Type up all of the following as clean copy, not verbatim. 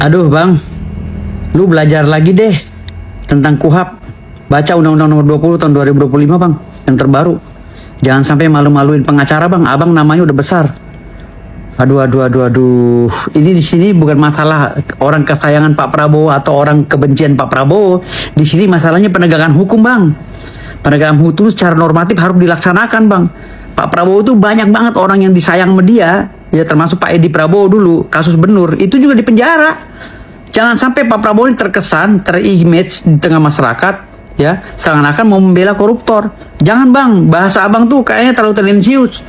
Aduh bang, lu belajar lagi deh tentang KUHP. Baca Undang-Undang Nomor 20 tahun 2025 bang, yang terbaru. Jangan sampai malu-maluin pengacara bang, abang namanya udah besar. Aduh. Ini di sini bukan masalah orang kesayangan Pak Prabowo atau orang kebencian Pak Prabowo. Di sini masalahnya penegakan hukum bang. Penegakan hukum secara normatif harus dilaksanakan bang. Pak Prabowo itu banyak banget orang yang disayang sama dia. Ya termasuk Pak Edi Prabowo dulu, kasus Benur, itu juga di penjara. Jangan sampai Pak Prabowo ini terkesan, terimage di tengah masyarakat, ya, seakan-akan mau membela koruptor. Jangan bang, bahasa abang tuh kayaknya terlalu tendensius.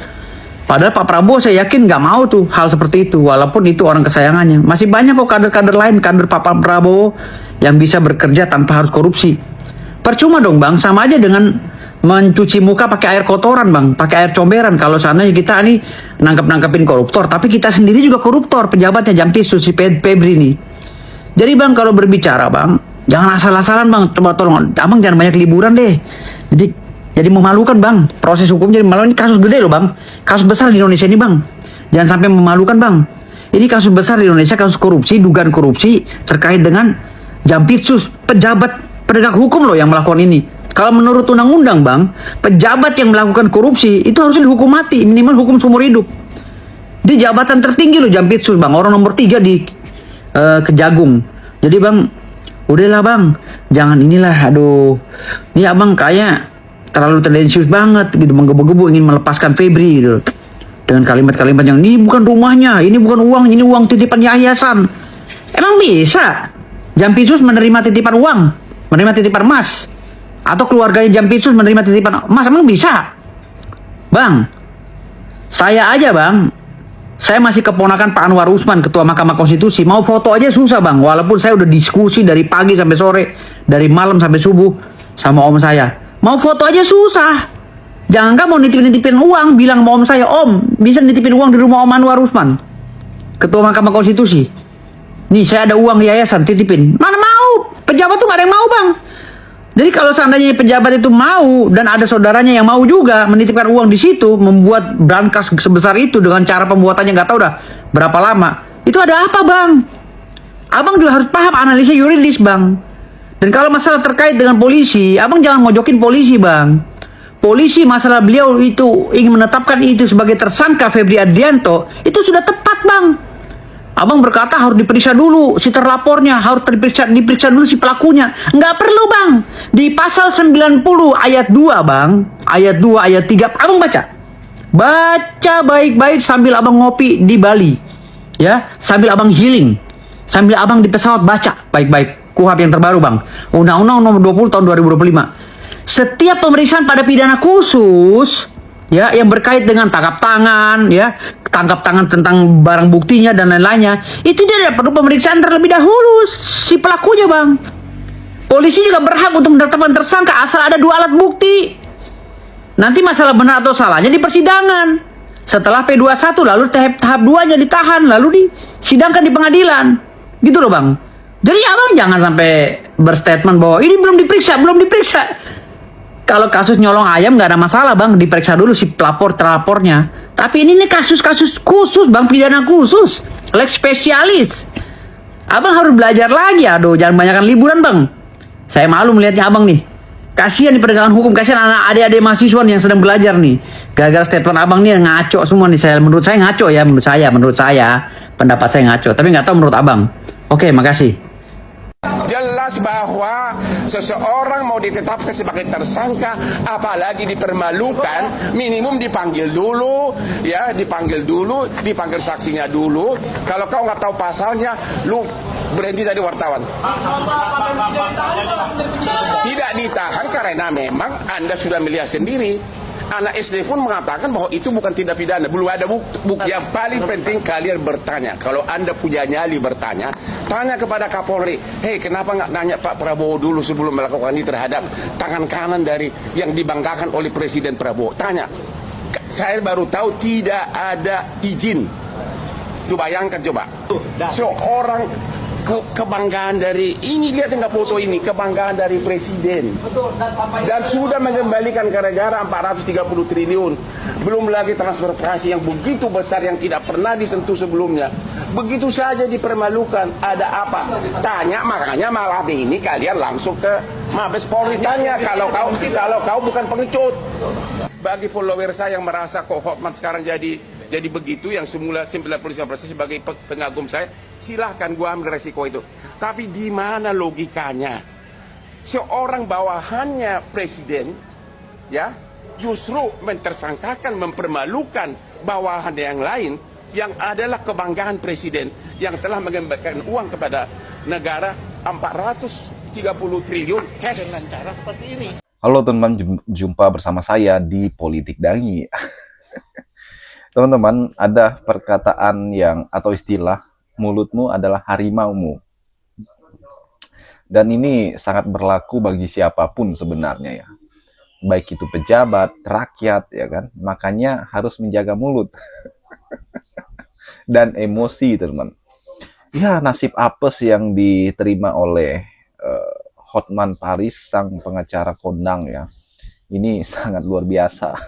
Padahal Pak Prabowo saya yakin nggak mau tuh hal seperti itu, walaupun itu orang kesayangannya. Masih banyak kok kader-kader lain, kader Pak Prabowo yang bisa bekerja tanpa harus korupsi. Percuma dong bang, sama aja dengan mencuci muka pakai air kotoran bang, pakai air comberan. Kalau seandainya kita nih nangkepin koruptor, tapi kita sendiri juga koruptor, pejabatnya Jampisus si Febri ini. Jadi bang kalau berbicara bang, jangan asal-asalan bang, coba tolong abang jangan banyak liburan deh. Jadi memalukan bang, proses hukum jadi malu. Ini kasus gede loh bang, kasus besar di Indonesia ini bang. Jangan sampai memalukan bang. Ini kasus besar di Indonesia, kasus korupsi, dugaan korupsi terkait dengan Jampitsus, pejabat penegak hukum loh yang melakukan ini. Kalau menurut undang-undang bang, pejabat yang melakukan korupsi itu harusnya dihukum mati, minimal hukum seumur hidup. Di jabatan tertinggi loh Jampitsus bang, orang nomor 3 di Kejagung. Jadi bang, udahlah bang, jangan inilah, aduh. Ini abang kayak terlalu tendensius banget gitu, menggebu-gebu ingin melepaskan Febri gitu. Dengan kalimat-kalimat yang ini bukan rumahnya, ini bukan uang, ini uang titipan yayasan. Emang bisa Jampitsus menerima titipan uang, menerima titipan emas? Atau keluarganya Jampitsus menerima titipan emas? Emang bisa? Bang, saya aja bang, saya masih keponakan Pak Anwar Usman, Ketua Mahkamah Konstitusi. Mau foto aja susah bang, walaupun saya udah diskusi dari pagi sampai sore, dari malam sampai subuh sama om saya. Mau foto aja susah. Jangan mau nitipin uang, bilang sama om saya, om bisa nitipin uang di rumah Om Anwar Usman, Ketua Mahkamah Konstitusi. Nih saya ada uang yayasan, titipin. Mana mau? Pejabat tuh gak ada yang mau bang. Jadi kalau seandainya pejabat itu mau dan ada saudaranya yang mau juga menitipkan uang di situ, membuat brankas sebesar itu dengan cara pembuatannya nggak tahu dah berapa lama, itu ada apa bang? Abang juga harus paham analisa yuridis bang. Dan kalau masalah terkait dengan polisi, abang jangan mojokin polisi bang. Polisi masalah beliau itu ingin menetapkan itu sebagai tersangka Febri Adrianto, itu sudah tepat bang. Abang berkata harus diperiksa dulu si terlapornya, harus diperiksa dulu si pelakunya. Nggak perlu bang. Di pasal 90 ayat 2 bang, ayat 2 ayat 3 abang baca. Baca baik-baik sambil abang ngopi di Bali. Ya, sambil abang healing. Sambil abang di pesawat baca baik-baik KUHP yang terbaru bang. Undang-Undang Nomor 20 tahun 2025. Setiap pemeriksaan pada pidana khusus, ya, yang berkait dengan tangkap tangan, ya, tangkap tangan tentang barang buktinya dan lain-lainnya, itu tidak perlu pemeriksaan terlebih dahulu si pelakunya bang. Polisi juga berhak untuk menetapkan tersangka asal ada 2 alat bukti. Nanti masalah benar atau salahnya di persidangan. Setelah P21 lalu tahap 2-nya ditahan, lalu disidangkan di pengadilan. Gitu loh bang. Jadi abang jangan sampai berstatement bahwa ini belum diperiksa. Kalau kasus nyolong ayam nggak ada masalah bang, diperiksa dulu si terlapornya. Tapi ini kasus-kasus khusus bang, pidana khusus, lex spesialis. Abang harus belajar lagi, aduh jangan banyakkan liburan bang. Saya malu melihatnya abang nih. Kasihan di penegakan hukum, kasihan anak adik-adik mahasiswa yang sedang belajar nih. Gara-gara statement abang nih ngaco semua nih. Menurut saya ngaco ya, menurut saya pendapat saya ngaco. Tapi nggak tahu menurut abang. Oke, makasih. Jelas bahwa seseorang mau ditetapkan sebagai tersangka, apalagi dipermalukan, minimum dipanggil dulu, ya, dipanggil saksinya dulu. Kalau kau nggak tahu pasalnya, lu berhenti jadi wartawan. Tidak ditahan karena memang Anda sudah melihat sendiri. Anak SD pun mengatakan bahwa itu bukan tindak pidana, belum ada bukti. Yang paling penting kalian bertanya. Kalau Anda punya nyali bertanya, tanya kepada Kapolri. Hei, kenapa nggak nanya Pak Prabowo dulu sebelum melakukan ini terhadap tangan kanan dari yang dibanggakan oleh Presiden Prabowo? Tanya. Saya baru tahu tidak ada izin. Itu bayangkan coba. Seorang kebanggaan dari ini, lihat nggak foto ini, kebanggaan dari presiden, dan sudah mengembalikan ke negara 430 triliun, belum lagi transfer prasi yang begitu besar yang tidak pernah disentuh sebelumnya. Begitu saja dipermalukan. Ada apa? Tanya, makanya malam ini kalian langsung ke Mabes Polri tanya kalau kau bukan pengecut. Bagi follower saya yang merasa kok Hotman sekarang jadi begitu, yang semula 95% sebagai pengagum saya, silahkan gua ambil resiko itu. Tapi di mana logikanya? Seorang bawahannya presiden, ya, justru mentersangkakan, mempermalukan bawahan yang lain yang adalah kebanggaan presiden yang telah mengembalikan uang kepada negara 430 triliun cash dengan cara seperti ini. Halo teman-teman, jumpa bersama saya di Politik Dangi. Teman-teman, ada perkataan yang atau istilah mulutmu adalah harimaumu. Dan ini sangat berlaku bagi siapapun sebenarnya ya. Baik itu pejabat, rakyat ya kan. Makanya harus menjaga mulut. Dan emosi, teman. Ya, nasib apes yang diterima oleh Hotman Paris, sang pengacara kondang ya. Ini sangat luar biasa.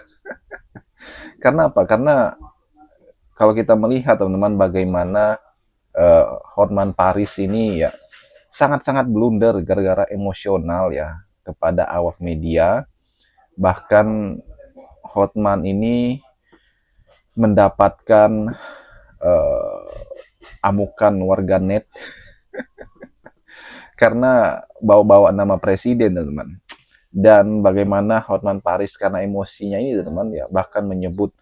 Karena apa? Karena kalau kita melihat teman-teman bagaimana Hotman Paris ini ya sangat-sangat blunder gara-gara emosional ya kepada awak media. Bahkan Hotman ini mendapatkan amukan warganet karena bawa-bawa nama presiden, teman-teman. Dan bagaimana Hotman Paris karena emosinya ini, teman-teman, ya bahkan menyebut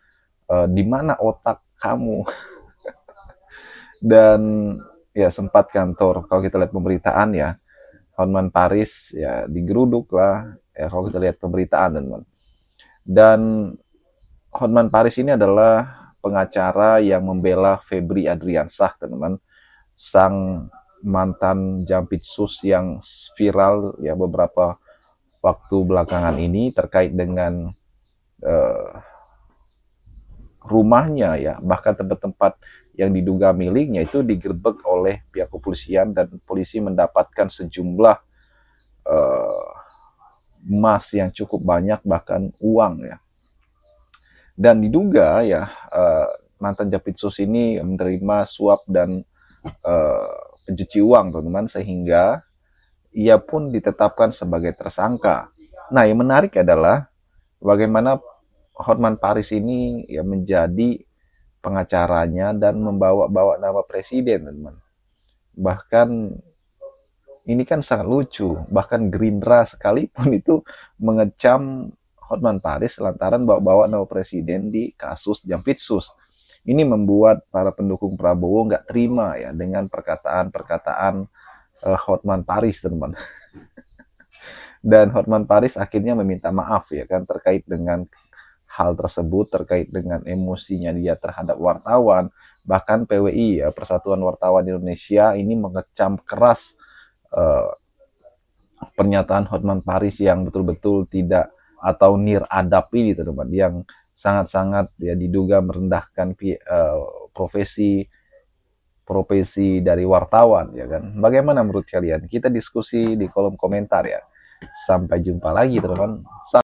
di mana otak kamu. Dan ya sempat kantor, kalau kita lihat pemberitaan ya, Hotman Paris ya digeruduk lah, ya kalau kita lihat pemberitaan, teman-teman. Dan Hotman Paris ini adalah pengacara yang membela Febri Adriansah, teman-teman, sang mantan Jampitsus yang viral ya beberapa waktu belakangan ini terkait dengan rumahnya ya, bahkan tempat-tempat yang diduga miliknya itu digerebek oleh pihak kepolisian dan polisi mendapatkan sejumlah emas yang cukup banyak, bahkan uang ya. Dan diduga ya mantan Jampitsus ini menerima suap dan pencuci uang, teman-teman, sehingga ia pun ditetapkan sebagai tersangka. Nah, yang menarik adalah bagaimana Hotman Paris ini ya menjadi pengacaranya dan membawa-bawa nama presiden, teman-teman. Bahkan ini kan sangat lucu, bahkan Gerindra sekalipun itu mengecam Hotman Paris lantaran bawa-bawa nama presiden di kasus Jampitsus. Ini membuat para pendukung Prabowo nggak terima ya dengan perkataan-perkataan Hotman Paris, teman. Dan Hotman Paris akhirnya meminta maaf ya kan terkait dengan hal tersebut, terkait dengan emosinya dia terhadap wartawan. Bahkan PWI ya, Persatuan Wartawan Indonesia, ini mengecam keras pernyataan Hotman Paris yang betul-betul tidak atau niradab ini, teman, yang sangat-sangat ya diduga merendahkan profesi dari wartawan ya kan. Bagaimana menurut kalian? Kita diskusi di kolom komentar ya. Sampai jumpa lagi, teman-teman.